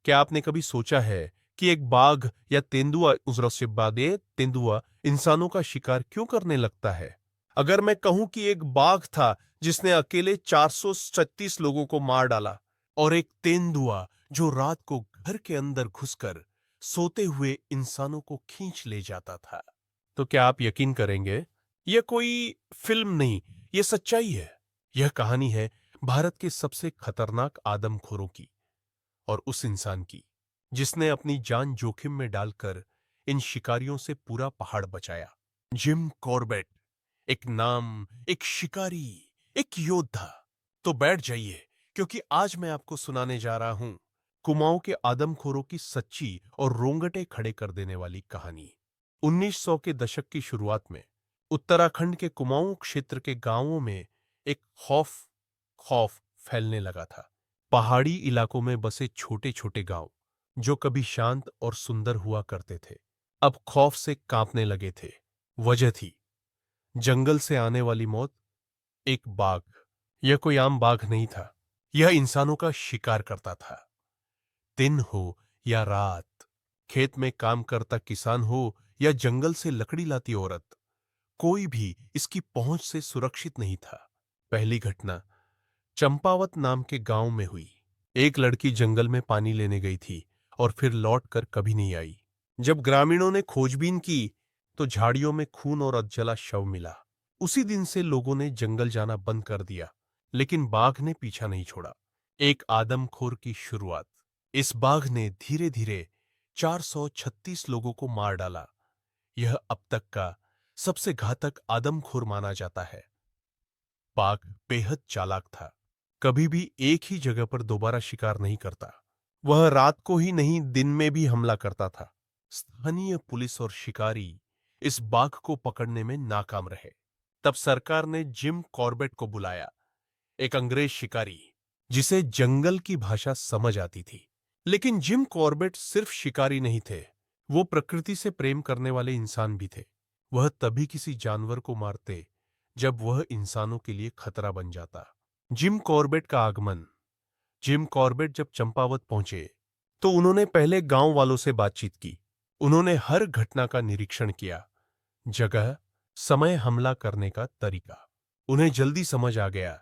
क्या आपने कभी सोचा है कि एक बाघ या तेंदुआ उज़रसिब्बादे तेंदुआ इंसानों का शिकार क्यों करने लगता है? अगर मैं कहूं कि एक बाघ था जिसने अकेले 436 लोगों को मार डाला और एक तेंदुआ जो रात को घर के अंदर घुसकर सोते हुए इंसानों को खींच ले जाता था, तो क्या आप यकीन करेंगे? यह कोई फिल्म नहीं, यह सच्चाई है। यह कहानी है भारत के सबसे खतरनाक आदमखोरों की और उस इंसान की जिसने अपनी जान जोखिम में डालकर इन शिकारियों से पूरा पहाड़ बचाया। जिम कॉर्बेट, एक नाम, एक शिकारी, एक योद्धा। तो बैठ जाइए, क्योंकि आज मैं आपको सुनाने जा रहा हूं कुमाऊं के आदमखोरों की सच्ची और रोंगटे खड़े कर देने वाली कहानी। 1900 के दशक की शुरुआत में उत्तराखंड के कुमाऊं क्षेत्र के गांवों में एक खौफ खौफ फैलने लगा था। पहाड़ी इलाकों में बसे छोटे छोटे गांव जो कभी शांत और सुंदर हुआ करते थे, अब खौफ से कांपने लगे थे। वजह थी जंगल से आने वाली मौत। एक बाघ, यह कोई आम बाघ नहीं था, यह इंसानों का शिकार करता था। दिन हो या रात, खेत में काम करता किसान हो या जंगल से लकड़ी लाती औरत, कोई भी इसकी पहुंच से सुरक्षित नहीं था। पहली घटना चंपावत नाम के गांव में हुई। एक लड़की जंगल में पानी लेने गई थी और फिर लौटकर कभी नहीं आई। जब ग्रामीणों ने खोजबीन की तो झाड़ियों में खून और अधजला शव मिला। उसी दिन से लोगों ने जंगल जाना बंद कर दिया, लेकिन बाघ ने पीछा नहीं छोड़ा। एक आदमखोर की शुरुआत। इस बाघ ने धीरे धीरे 436 लोगों को मार डाला। यह अब तक का सबसे घातक आदमखोर माना जाता है। बाघ बेहद चालाक था, कभी भी एक ही जगह पर दोबारा शिकार नहीं करता। वह रात को ही नहीं, दिन में भी हमला करता था। स्थानीय पुलिस और शिकारी इस बाघ को पकड़ने में नाकाम रहे। तब सरकार ने जिम कॉर्बेट को बुलाया, एक अंग्रेज शिकारी जिसे जंगल की भाषा समझ आती थी। लेकिन जिम कॉर्बेट सिर्फ शिकारी नहीं थे, वो प्रकृति से प्रेम करने वाले इंसान भी थे। वह तभी किसी जानवर को मारते जब वह इंसानों के लिए खतरा बन जाता। जिम कॉर्बेट का आगमन। जिम कॉर्बेट जब चंपावत पहुंचे तो उन्होंने पहले गांव वालों से बातचीत की। उन्होंने हर घटना का निरीक्षण किया, जगह, समय, हमला करने का तरीका। उन्हें जल्दी समझ आ गया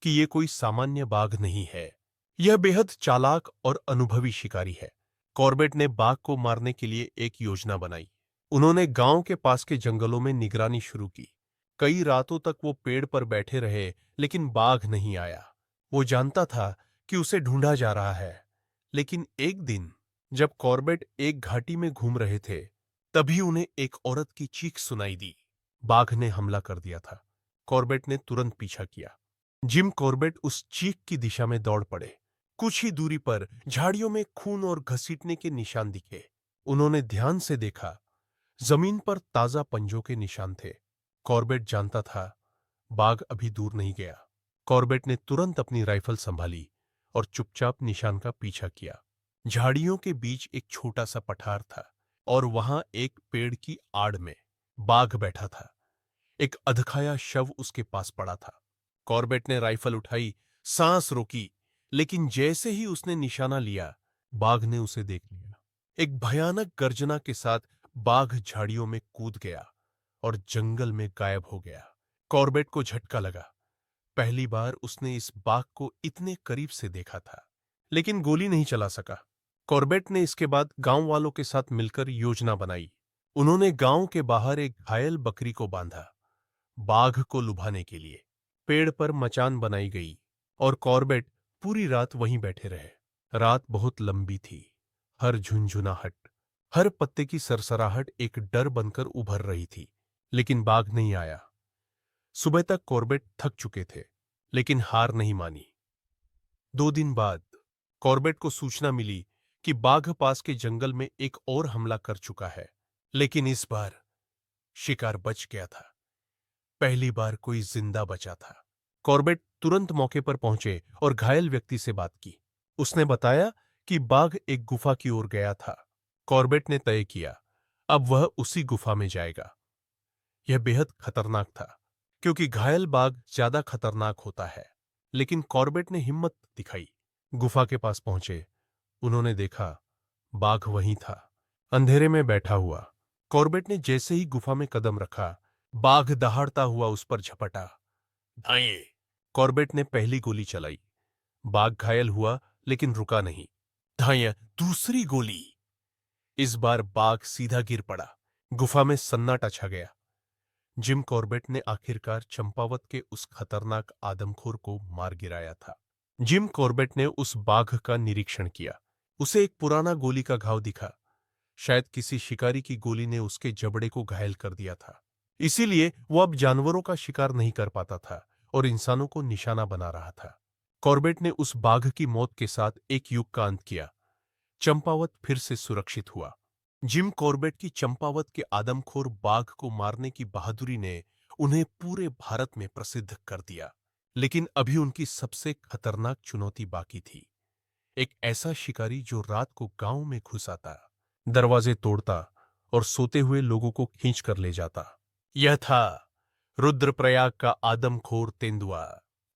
कि यह कोई सामान्य बाघ नहीं है, यह बेहद चालाक और अनुभवी शिकारी है। कॉर्बेट ने बाघ को मारने के लिए एक योजना बनाई। उन्होंने गांव के पास के जंगलों में निगरानी शुरू की। कई रातों तक वो पेड़ पर बैठे रहे, लेकिन बाघ नहीं आया। वो जानता था कि उसे ढूंढा जा रहा है। लेकिन एक दिन जब कॉर्बेट एक घाटी में घूम रहे थे, तभी उन्हें एक औरत की चीख सुनाई दी। बाघ ने हमला कर दिया था। कॉर्बेट ने तुरंत पीछा किया। जिम कॉर्बेट उस चीख की दिशा में दौड़ पड़े। कुछ ही दूरी पर झाड़ियों में खून और घसीटने के निशान दिखे। उन्होंने ध्यान से देखा, जमीन पर ताजा पंजों के निशान थे। कॉर्बेट जानता था बाघ अभी दूर नहीं गया। कॉर्बेट ने तुरंत अपनी राइफल संभाली और चुपचाप निशान का पीछा किया। झाड़ियों के बीच एक छोटा सा पठार था और वहां एक पेड़ की आड़ में बाघ बैठा था। एक अधखाया शव उसके पास पड़ा था। कॉर्बेट ने राइफल उठाई, सांस रोकी, लेकिन जैसे ही उसने निशाना लिया, बाघ ने उसे देख लिया। एक भयानक गर्जना के साथ बाघ झाड़ियों में कूद गया और जंगल में गायब हो गया। कॉर्बेट को झटका लगा। पहली बार उसने इस बाघ को इतने करीब से देखा था, लेकिन गोली नहीं चला सका। कॉर्बेट ने इसके बाद गांव वालों के साथ मिलकर योजना बनाई। उन्होंने गांव के बाहर एक घायल बकरी को बांधा, बाघ को लुभाने के लिए। पेड़ पर मचान बनाई गई और कॉर्बेट पूरी रात वहीं बैठे रहे। रात बहुत लंबी थी। हर झुंझुनाहट, हर पत्ते की सरसराहट एक डर बनकर उभर रही थी, लेकिन बाघ नहीं आया। सुबह तक कॉर्बेट थक चुके थे, लेकिन हार नहीं मानी। 2 दिन बाद कॉर्बेट को सूचना मिली कि बाघ पास के जंगल में एक और हमला कर चुका है, लेकिन इस बार शिकार बच गया था। पहली बार कोई जिंदा बचा था। कॉर्बेट तुरंत मौके पर पहुंचे और घायल व्यक्ति से बात की। उसने बताया कि बाघ एक गुफा की ओर गया था। कॉर्बेट ने तय किया, अब वह उसी गुफा में जाएगा। यह बेहद खतरनाक था, क्योंकि घायल बाघ ज्यादा खतरनाक होता है। लेकिन कॉर्बेट ने हिम्मत दिखाई। गुफा के पास पहुंचे। उन्होंने देखा, बाघ वहीं था, अंधेरे में बैठा हुआ। कॉर्बेट ने जैसे ही गुफा में कदम रखा, बाघ दहाड़ता हुआ उस पर झपटा। दाएं। कॉर्बेट ने पहली गोली चलाई। बाघ घायल हुआ, लेकिन रुका नहीं। दाएं। दूसरी गोली। इस बार बाघ सीधा गिर पड़ा। गुफा में सन्नाटा छा गया। जिम कॉर्बेट ने आखिरकार चंपावत के उस खतरनाक आदमखोर को मार गिराया था। जिम कॉर्बेट ने उस बाघ का निरीक्षण किया। उसे एक पुराना गोली का घाव दिखा। शायद किसी शिकारी की गोली ने उसके जबड़े को घायल कर दिया था। इसीलिए वो अब जानवरों का शिकार नहीं कर पाता था और इंसानों को निशाना बना रहा था। कॉर्बेट ने उस बाघ की मौत के साथ एक युग का अंत किया। चंपावत फिर से सुरक्षित हुआ। जिम कॉर्बेट की चंपावत के आदमखोर बाघ को मारने की बहादुरी ने उन्हें पूरे भारत में प्रसिद्ध कर दिया। लेकिन अभी उनकी सबसे खतरनाक चुनौती बाकी थी। एक ऐसा शिकारी जो रात को गांव में घुस आता, दरवाजे तोड़ता और सोते हुए लोगों को खींच कर ले जाता। यह था रुद्रप्रयाग का आदमखोर तेंदुआ।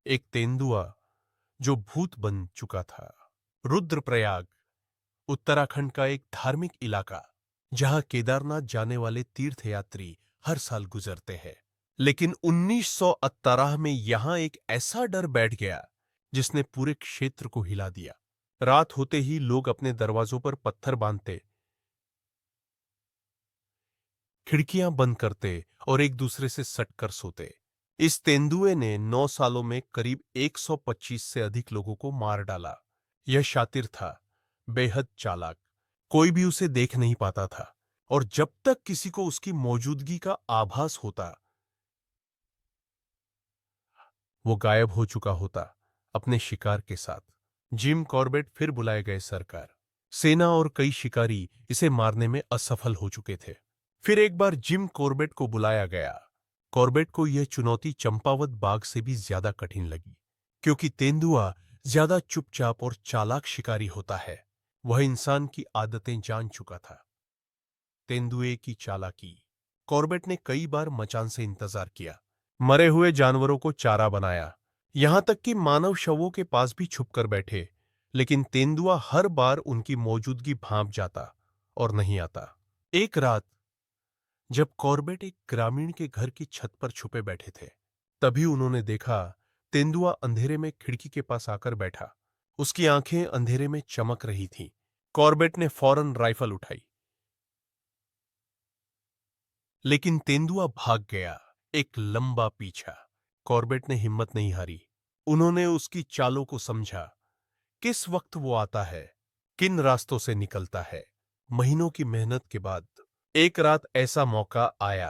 एक तेंदुआ जो भूत बन चुका था। रुद्रप्रयाग उत्तराखंड का एक धार्मिक इलाका, जहां केदारनाथ जाने वाले तीर्थयात्री हर साल गुजरते हैं। लेकिन 1918 में यहां एक ऐसा डर बैठ गया जिसने पूरे क्षेत्र को हिला दिया। रात होते ही लोग अपने दरवाजों पर पत्थर बांधते, खिड़कियां बंद करते और एक दूसरे से सटकर सोते। इस तेंदुए ने 9 सालों में करीब 125 से अधिक लोगों को मार डाला। यह शातिर था, बेहद चालाक। कोई भी उसे देख नहीं पाता था और जब तक किसी को उसकी मौजूदगी का आभास होता, वो गायब हो चुका होता अपने शिकार के साथ। जिम कॉर्बेट फिर बुलाए गए सरकार, सेना और कई शिकारी इसे मारने में असफल हो चुके थे। फिर एक बार जिम कॉर्बेट को बुलाया गया। कॉर्बेट को यह चुनौती चंपावत बाघ से भी ज्यादा कठिन लगी, क्योंकि तेंदुआ ज्यादा चुपचाप और चालाक शिकारी होता है। वह इंसान की आदतें जान चुका था। तेंदुए की चालाकी। कॉर्बेट ने कई बार मचान से इंतजार किया, मरे हुए जानवरों को चारा बनाया, यहां तक कि मानव शवों के पास भी छुपकर बैठे, लेकिन तेंदुआ हर बार उनकी मौजूदगी भांप जाता और नहीं आता। एक रात जब कॉर्बेट एक ग्रामीण के घर की छत पर छुपे बैठे थे, तभी उन्होंने देखा तेंदुआ अंधेरे में खिड़की के पास आकर बैठा। उसकी आंखें अंधेरे में चमक रही थीं। कॉर्बेट ने फौरन राइफल उठाई, लेकिन तेंदुआ भाग गया, एक लंबा पीछा। कॉर्बेट ने हिम्मत नहीं हारी। उन्होंने उसकी चालों को समझा, किस वक्त वो आता है, किन रास्तों से निकलता है। महीनों की मेहनत के बाद एक रात ऐसा मौका आया।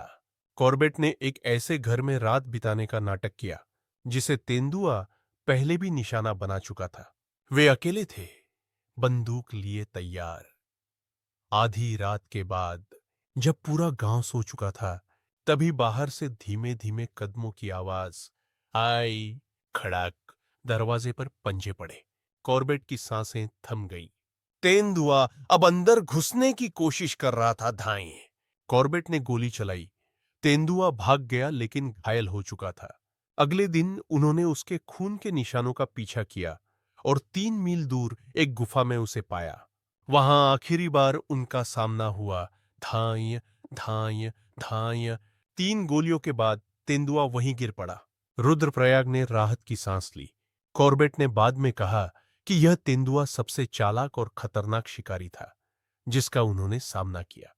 कॉर्बेट ने एक ऐसे घर में रात बिताने का नाटक किया जिसे तेंदुआ पहले भी निशाना बना चुका था। वे अकेले थे, बंदूक लिए तैयार। आधी रात के बाद जब पूरा गांव सो चुका था, तभी बाहर से धीमे धीमे कदमों की आवाज आई। खड़क। दरवाजे पर पंजे पड़े। कॉर्बेट की सांसें थम गईं। तेंदुआ अब अंदर घुसने की कोशिश कर रहा था। धाएं। कॉर्बेट ने गोली चलाई। तेंदुआ भाग गया, लेकिन घायल हो चुका था। अगले दिन उन्होंने उसके खून के निशानों का पीछा किया और 3 मील दूर एक गुफा में उसे पाया। वहां आखिरी बार उनका सामना हुआ। धांय धांय धांय। 3 गोलियों के बाद तेंदुआ वहीं गिर पड़ा। रुद्रप्रयाग ने राहत की सांस ली। कॉर्बेट ने बाद में कहा कि यह तेंदुआ सबसे चालाक और खतरनाक शिकारी था जिसका उन्होंने सामना किया।